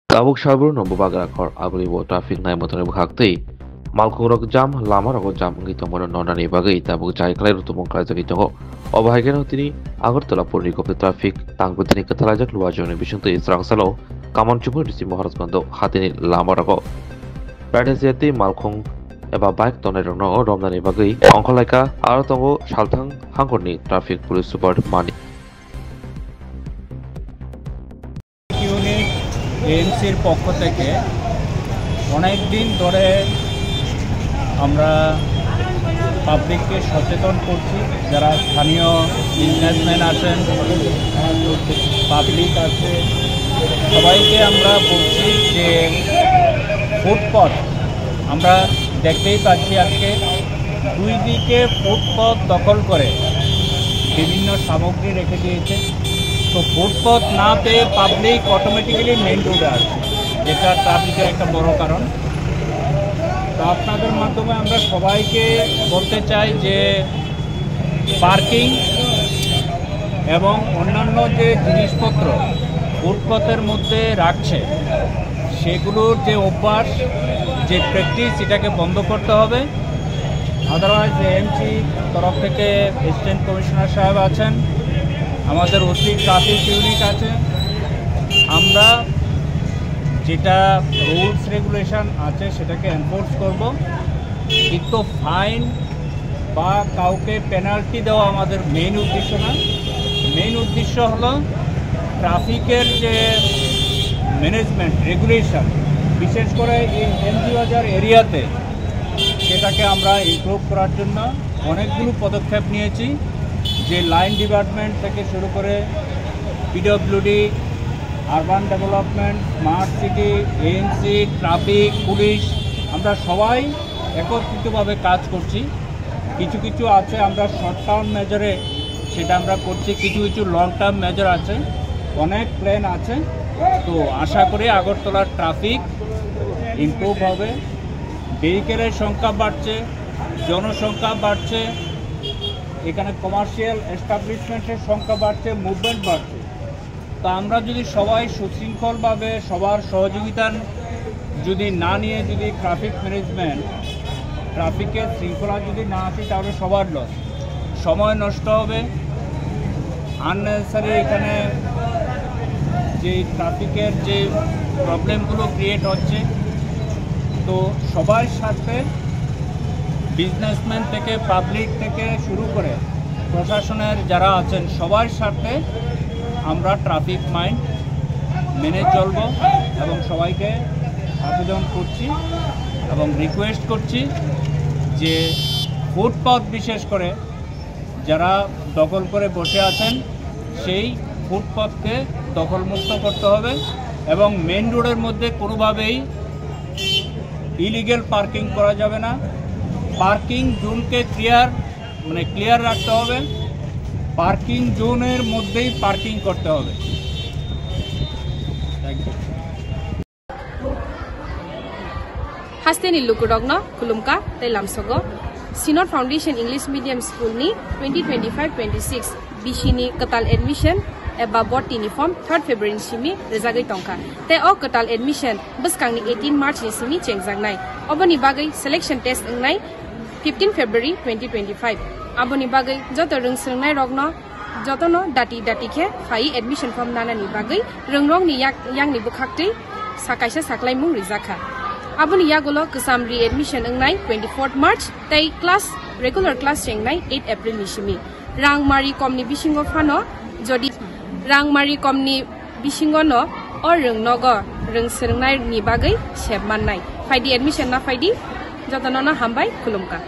Tabuk Shabur no Bubagakor Abribo traffic Naimotan Hakti, Malkurok Jam, Lamarok Jam, Gitomo Nonani Bagi, Tabuk Jai Clare to Monkazagito, Obahaganotini, Agartola Purico traffic, Tangutini Catalajak Luajon, Vision to Israel Salo, Kamon Chupurisi Mohascondo, Hatini Lamarako. Padesiati Malkong, Eba Bike Tonerno, Romani Bagi, Onkolaka, Aratongo, Shaltang, Hangoni, traffic police support money. এএনসির পক্ষ থেকে অনেক দিন ধরে আমরা পাবলিককে সচেতন করছি, যারা স্থানীয় বিজনেসম্যান আছেন, পাবলিক আছে, সবাইকে আমরা বলছি যে ফুটপথ আমরা দেখতেই পাচ্ছি আজকে দুই দিকে ফুটপথ দখল করে বিভিন্ন সামগ্রী রেখে দিয়েছে। তো ফুটপথ না পেয়ে পাবলিক অটোমেটিক্যালি মেন রোডে আসছে, যেটা ট্রাফিকের একটা বড় কারণ। তো আপনাদের মাধ্যমে আমরা সবাইকে বলতে চাই যে পার্কিং এবং অন্যান্য যে জিনিসপত্র ফুটপথের মধ্যে রাখছে সেগুলোর যে অভ্যাস, যে প্র্যাকটিস, এটাকে বন্ধ করতে হবে। আদারওয়াইজ এএমসি তরফ থেকে অ্যাসিস্ট্যান্ট কমিশনার সাহেব আছেন, আমাদের ওসি ট্রাফিক ইউনিট আছে, আমরা যেটা রুলস রেগুলেশন আছে সেটাকে এনফোর্স করব। কিন্তু ফাইন বা কাউকে পেনাল্টি দেওয়া আমাদের মেইন উদ্দেশ্য না। মেইন উদ্দেশ্য হলো ট্রাফিকের যে ম্যানেজমেন্ট রেগুলেশন, বিশেষ করে এই এমজি বাজার এরিয়াতে, সেটাকে আমরা ইমপ্রুভ করার জন্য অনেকগুলো পদক্ষেপ নিয়েছি। যে লাইন ডিপার্টমেন্ট থেকে শুরু করে PWD, urban development, smart city, ANC, traffic, police, আমরা সবাই একত্রিতভাবে কাজ করছি। কিছু কিছু আছে আমরা শর্ট টার্ম মেজারে সেটা আমরা করছি, কিছু কিছু লং টার্ম মেজার আছে, অনেক প্ল্যান আছে। তো আশা করি আগরতলার ট্রাফিক ইমপ্রুভ হবে। ভেহিকেলের সংখ্যা বাড়ছে, জনসংখ্যা বাড়ছে, এখানে কমার্শিয়াল এস্টাবলিশমেন্টের সংখ্যা বাড়ছে, মুভমেন্ট বাড়ছে। তো আমরা যদি সবাই সুশৃঙ্খলভাবে সবার সহযোগিতা যদি না নিয়ে যদি ট্রাফিক ম্যানেজমেন্ট, ট্রাফিকের শৃঙ্খলা যদি না আসে, তাহলে সবার লস, সময় নষ্ট হবে, আননেসেসারি এখানে যে ট্রাফিকের যে প্রবলেমগুলো ক্রিয়েট হচ্ছে। তো সবার সাথে বিজনেসম্যান থেকে পাবলিক থেকে শুরু করে প্রশাসনের যারা আছেন সবার সাথে আমরা ট্রাফিক মাইন্ড মেনে চলব এবং সবাইকে আবেদন করছি এবং রিকোয়েস্ট করছি যে ফুটপাথ বিশেষ করে যারা দখল করে বসে আছেন সেই ফুটপাথকে দখলমুক্ত করতে হবে এবং মেন রোডের মধ্যে কোনোভাবেই ইলিগ্যাল পার্কিং করা যাবে না। পার্কিং জোনকে ক্লিয়ার রাখতে হবে, পার্কিং জোনের মধ্যেই পার্কিং করতে হবে। Hasteni Lukurogno, Kulumka, Telamsogo, Sinor Foundation English Medium School ni 2025-26 Bishini Katal Admission eba botini form 3rd February simi rezagai tongka te o katal admission baskang ni 18 March ni simi chengjangnai oboni bagai selection test ngai 15 February 2025 aboni bagai joto rungsngnai rogno jotono dati khe phai admission form nana ni bagai rungrong ni yang ni bukhakti sakaisa saklai mung rizakha aboni yagolo kasamri admission ngai 24 March tei class regular class chengnai 8 April ni simi rangmari komni bisingo phano jodi rangmari komni bisingo no or rungnogo rungsngnai ni bagai sebmannai faidi admission na faidi jotono na hambai kulumka।